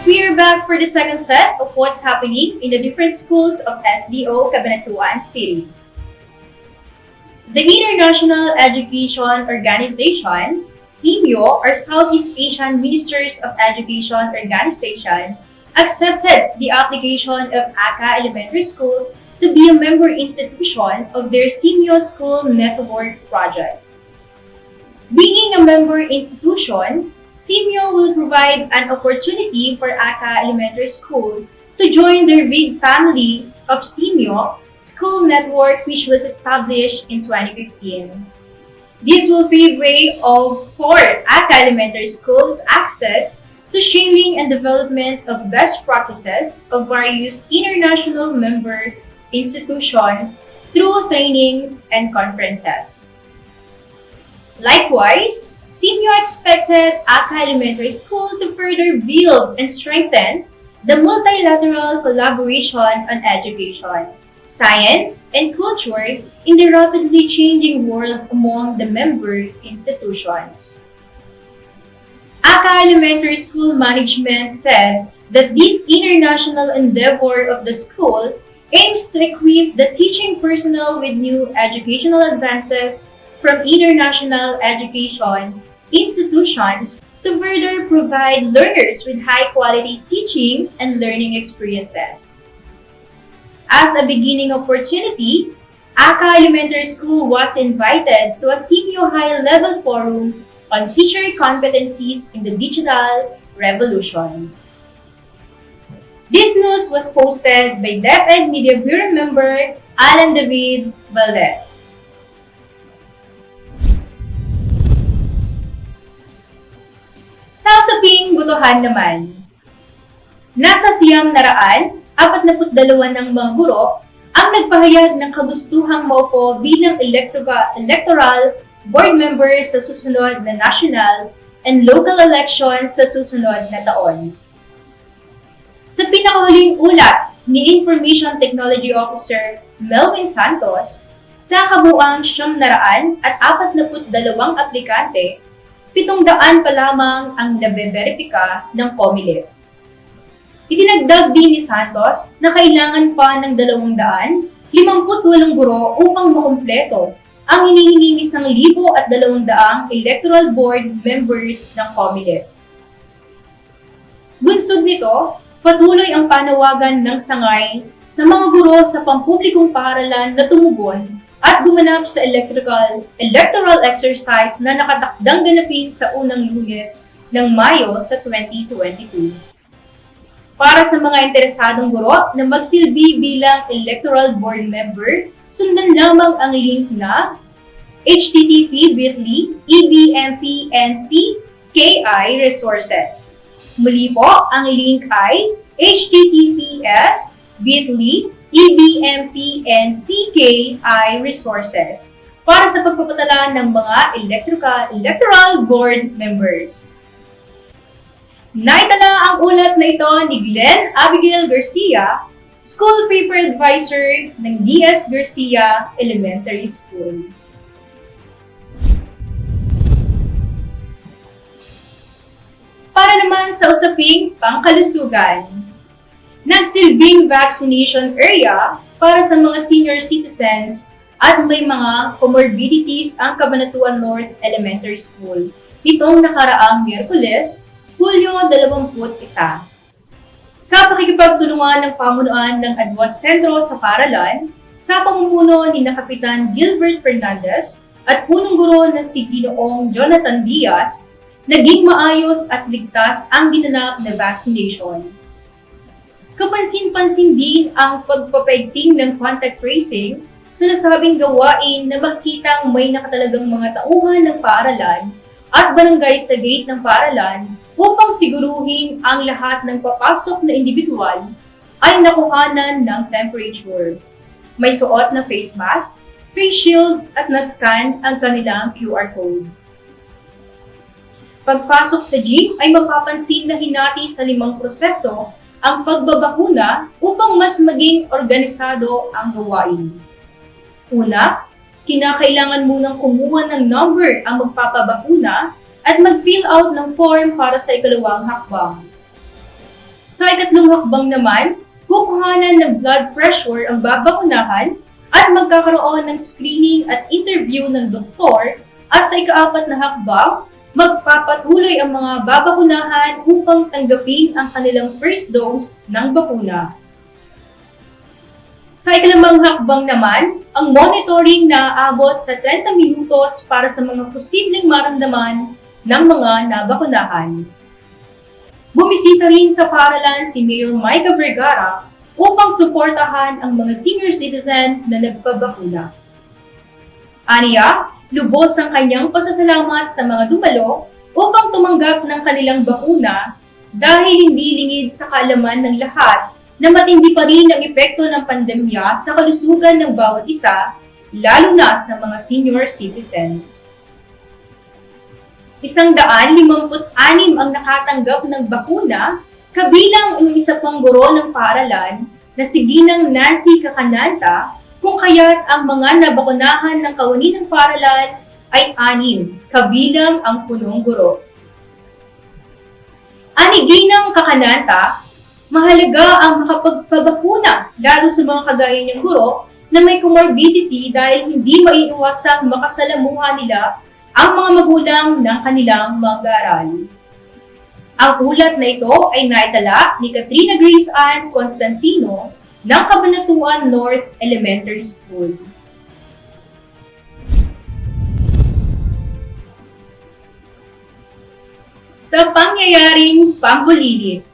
We are back for the second set of what's happening in the different schools of SDO Cabanatuan City. The International Education Organization, SIMIO, or Southeast Asian Ministers of Education Organization, accepted the application of ACA Elementary School to be a member institution of their SIMIO School Network project. Being a member institution, SIMIO will provide an opportunity for ACA Elementary School to join their big family of SIMIO School Network, which was established in 2015. This will pave way for ACA Elementary Schools access to sharing and development of best practices of various international member institutions through trainings and conferences. Likewise, SIMIO expected ACA Elementary School to further build and strengthen the multilateral collaboration on education, science, and culture in the rapidly changing world among the member institutions. ACA Elementary School management said that this international endeavor of the school aims to equip the teaching personnel with new educational advances from international education institutions to further provide learners with high-quality teaching and learning experiences. As a beginning opportunity, ACA Elementary School was invited to a SIMIO high-level forum on teacher competencies in the digital revolution. This news was posted by DepEd Media Bureau member Alan David Valdez. Sa usaping botohan naman, nasa siyam na raan, 42 ng mga guro ang nagpahayag ng kagustuhang maupo bilang electoral board member sa susunod na national and local elections sa susunod na taon. Sa pinakahuling ulat ni Information Technology Officer Melvin Santos, sa kabuuang 942 aplikante, 700 pa lamang ang nabeberipika ng COMELEC. Itinagdag din ni Santos na kailangan pa ng 258 guro upang makumpleto ang hinihiling 1,200 electoral board members ng COMELEC. Bunsod nito, patuloy ang panawagan ng sangay sa mga guro sa pampublikong paaralan na tumugon at gumanap sa electoral exercise na nakatakdang ganapin sa unang Lunes ng Mayo sa 2022. Para sa mga interesadong guro na magsilbi bilang electoral board member, sundan lamang ang link na http://ebmpnpki resources. Muli po, ang link ay https://ebmpnpki resources para sa pagpapatala ng mga electoral board members. Naitala ang ulat na ito ni Glenn Abigail Garcia, School Paper Advisor ng DS Garcia Elementary School. Para naman sa usaping pangkalusugan, nagsilbing vaccination area para sa mga senior citizens at may mga comorbidities ang Cabanatuan North Elementary School nitong nakaraang Miyerkules, Hulyo 21. Sa pakikipagtulungan ng pamunuan ng Adwas Sentro sa Paaralang, sa pamumuno ni Kapitan Gilbert Fernandez at punong guro na si Ginoong Jonathan Diaz, naging maayos at ligtas ang ginanap na vaccination. Kapansin-pansin din ang pagpapaigting ng contact tracing sa nasabing gawain na makitang may nakatalagang mga tauhan ng paaralan at barangay sa gate ng paaralan upang siguruhin ang lahat ng papasok na individual ay nakuhanan ng temperature. May suot na face mask, face shield at na-scan ang kanilang QR code. Pagpasok sa gym ay mapapansin na hinati sa 5 proseso ang pagbabakuna upang mas maging organisado ang gawain. Una, kinakailangan munang kumuha ng number ang magpapabakuna at mag-fill out ng form para sa ikalawang hakbang. Sa ikatlong hakbang naman, kukuhanan ng blood pressure ang babakunahan at magkakaroon ng screening at interview ng doktor, at sa ikaapat na hakbang, magpapatuloy ang mga babakunahan upang tanggapin ang kanilang first dose ng bakuna. Sa ikalimang hakbang naman, ang monitoring na aabot sa 30 minutos para sa mga posibleng maramdaman ng mga nabakunahan. Bumisita rin sa paaralan si Mayor Maricar upang suportahan ang mga senior citizen na nagpabakuna. Aniya, lubos ang kanyang pasasalamat sa mga dumalo upang tumanggap ng kanilang bakuna dahil hindi lingid sa kaalaman ng lahat na matindi pa rin ang epekto ng pandemya sa kalusugan ng bawat isa, lalo na sa mga senior citizens. 156 ang nakatanggap ng bakuna, kabilang ang isa pang guro ng paaralan na si Ginang Nancy Cacananta, kung kaya't ang mga nabakunahan ng kawani ng paaralan ay 6, kabilang ang punong guro. Ani Ginang Cacananta, mahalaga ang makapagpabakuna lalo sa mga kagaya niyang guro na may comorbidity dahil hindi maiiwasang makasalamuha nila ang mga magulang ng kanilang mag-aaral. Ang ulat na ito ay naitala ni Katrina Grace Ann Constantino ng Cabanatuan North Elementary School. Sa pangyayaring pambulilit.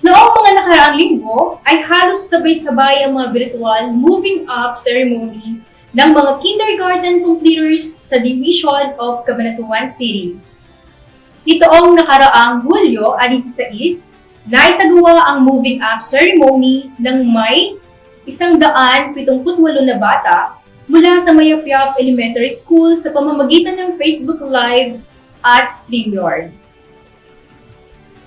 Noong mga nakaraang linggo ay halos sabay-sabay ang mga virtual moving up ceremony ng mga kindergarten completers sa Division of Cabanatuan City. Nitoong nakaraang Hulyo 16, naisagawa ang moving up ceremony ng may 178 na bata mula sa Mayapyap Elementary School sa pamamagitan ng Facebook Live at StreamYard.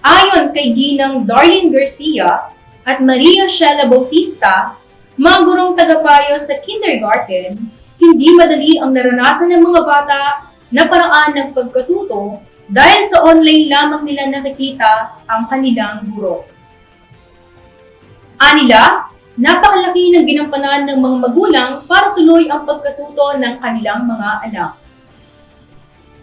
Ayon kay Ginang Darlene Garcia at Maria Shela Bautista, mga gurong tagapayo sa kindergarten, hindi madali ang naranasan ng mga bata na paraan ng pagkatuto dahil sa online lamang nila nakikita ang kanilang guro. Anila, napakalaki ng ginampanan ng mga magulang para tuloy ang pagkatuto ng kanilang mga anak.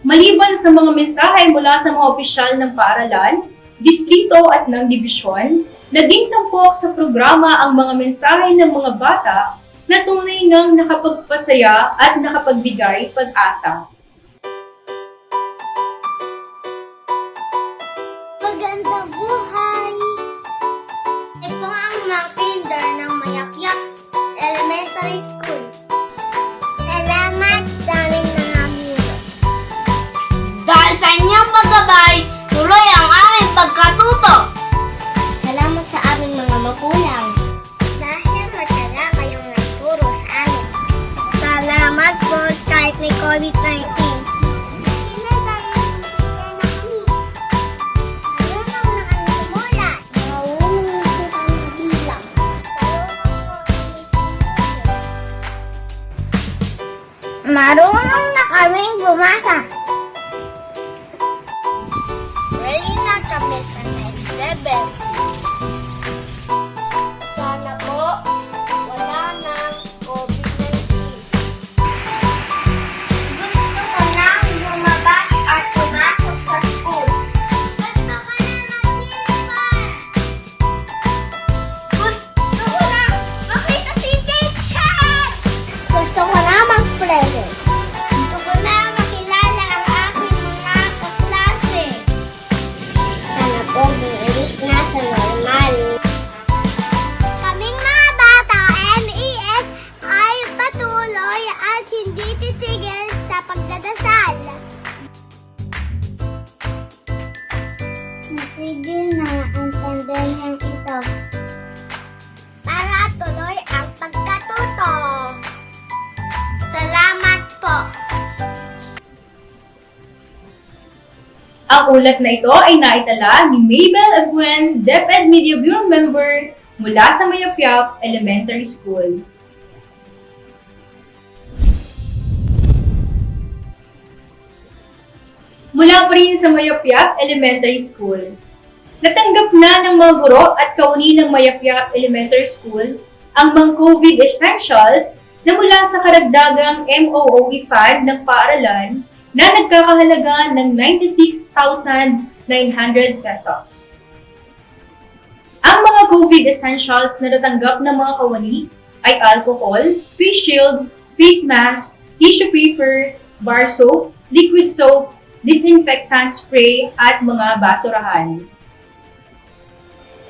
Maliban sa mga mensahe mula sa mga opisyal ng paaralan, distrito at ng dibisyon, naging tampok sa programa ang mga mensahe ng mga bata na tunay ngang nakapagpasaya at nakapagbigay pag-asa. Magandang buhay! Ito ang mga kinder ng Mayapyap Elementary School. Salamat sa aming mga guro. Dahil sa inyong paggabay, tuloy ang aming pagkatuto. Salamat sa aming mga magulang. Dahil matyaga kayong nagturo sa amin. Salamat po kahit may COVID-19. Marunong na kaming bumasa. Ready na kami sa next level. Sana po, wala nang COVID-19. Gusto ko nang lumabas at pumasok sa school. Gusto ko na mag-uniform. Gusto ko na makita si teacher. Gusto ko na mag-present. Gusto ko na makilala ang aking mga kaklase. Sana po bumalik na sa normal. Kaming mga bata MES ay patuloy at hindi titigil sa pagdadasal. Natigil na ang pandemyang ito para tuloy ang pagkatuto. Salamat po. Ang ulat na ito ay naitala ni Mabel Abuen, DepEd Media Bureau Member mula sa Mayapyap Elementary School. Mula pa rin sa Mayapyap Elementary School. Natanggap na ng mga guro at kawani ng Mayapyap Elementary School ang mga COVID essentials na mula sa karagdagang MOOE Fund ng Paaralang na nagkakahalaga ng 96,900 pesos. Ang mga COVID essentials na natanggap ng mga kawani ay alcohol, face shield, face mask, tissue paper, bar soap, liquid soap, disinfectant spray at mga basurahan.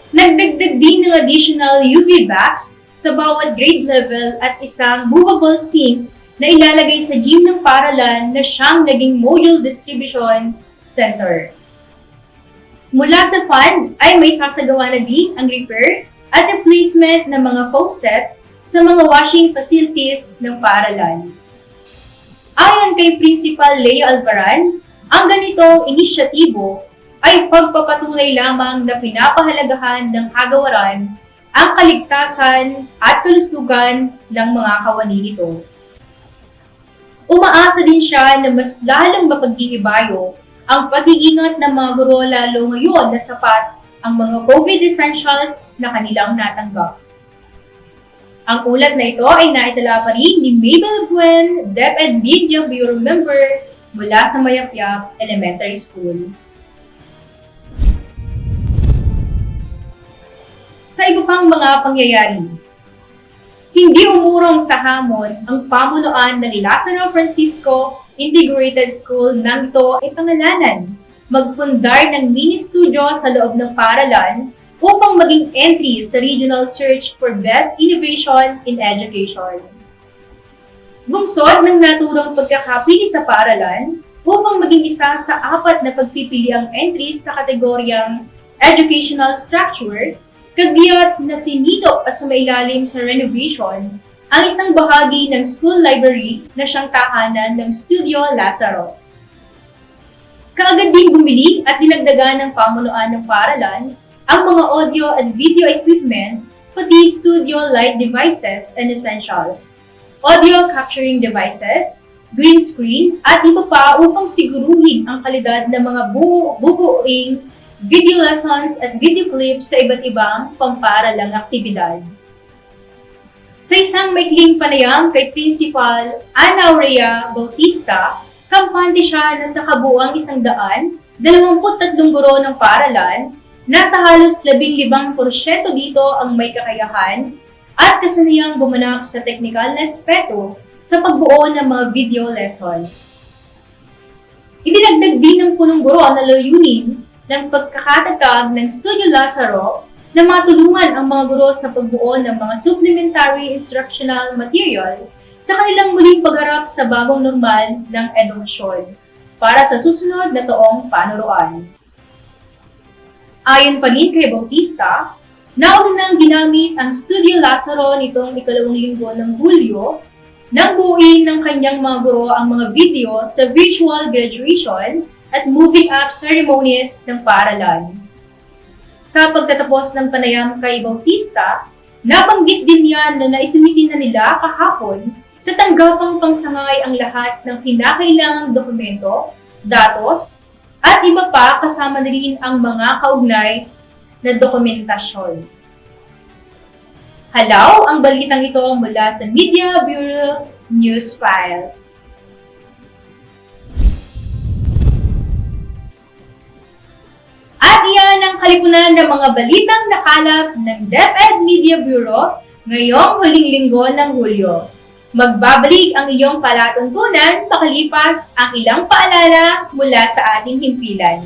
Nagdagdag din ng additional UV bags sa bawat grade level at isang movable sink na ilalagay sa gym ng Paaralang na siyang naging module distribution center. Mula sa fund ay may sasagawa na din ang repair at replacement ng mga faucets sa mga washing facilities ng Paaralang. Ayon kay Principal Leah Alvaran, ang ganitong inisyatibo ay pagpapatunay lamang na pinapahalagahan ng kagawaran ang kaligtasan at kalusugan ng mga kawani nito. Umaasa din siya na mas lalong mapaghihibayo ang pag-iingat ng mga guro lalo ngayon na sapat ang mga COVID essentials na kanilang natanggap. Ang ulat na ito ay naitala pa rin ni Mabel Gwen, DepEd Media Bureau Member mula sa Mayapyap Elementary School. Sa iba pang mga pangyayari, hindi umurong sa hamon ang pamunuan ng Lazaro Francisco Integrated School nang ito ay pangalanan magpundar ng mini-studio sa loob ng Paaralang upang maging entry sa Regional Search for Best Innovation in Education. Bungsod ng naturang pagkakapili sa Paaralang upang maging isa sa 4 na pagpipiliang entries sa kategoryang Educational Structure, kagiyat na sinilok at sumailalim sa renovation ang isang bahagi ng school library na siyang tahanan ng Studio Lazaro. Kaagad din bumili at dinagdagan ng pamunuan ng Paaralang ang mga audio at video equipment, pati studio light devices and essentials, audio capturing devices, green screen, at iba pa upang siguruhin ang kalidad ng mga bubuing video lessons at video clips sa iba't ibang pamparalang aktibidad. Sa isang maikling panayam kay Principal Ana Bautista, kampante siya na sa kabuuang 123 guro ng Paaralang, nasa halos 15% dito ang may kakayahan at kasanayang gumanap sa teknikal na aspeto sa pagbuo ng mga video lessons. Idinagdag din ng punong guro na layunin ng pagkakatatag ng Studio Lazaro na matulungan ang mga guro sa pagbuo ng mga supplementary instructional material sa kanilang muling pagharap sa bagong normal ng edukasyon para sa susunod na taong panuruan. Ayon pa rin kay Bautista, naunang ginamit ang Studio Lazaro nitong 2 linggo ng Hulyo nang buuin ng kanyang mga guro ang mga video sa virtual graduation at moving up ceremonies ng Paaralang. Sa pagtatapos ng panayam kay Bautista, nabanggit din yan na naisumiti na nila kahapon sa tanggapang pangsangay ang lahat ng kinakailangang dokumento, datos, at iba pa kasama na rin ang mga kaugnay na dokumentasyon. Halaw ang balitang ito mula sa Media Bureau News Files. At iyan ang kalipunan ng mga balitang nakalap ng DepEd Media Bureau ngayong huling linggo ng Hulyo. Magbabalik ang iyong palatuntunan makalipas ang ilang paalala mula sa ating himpilan.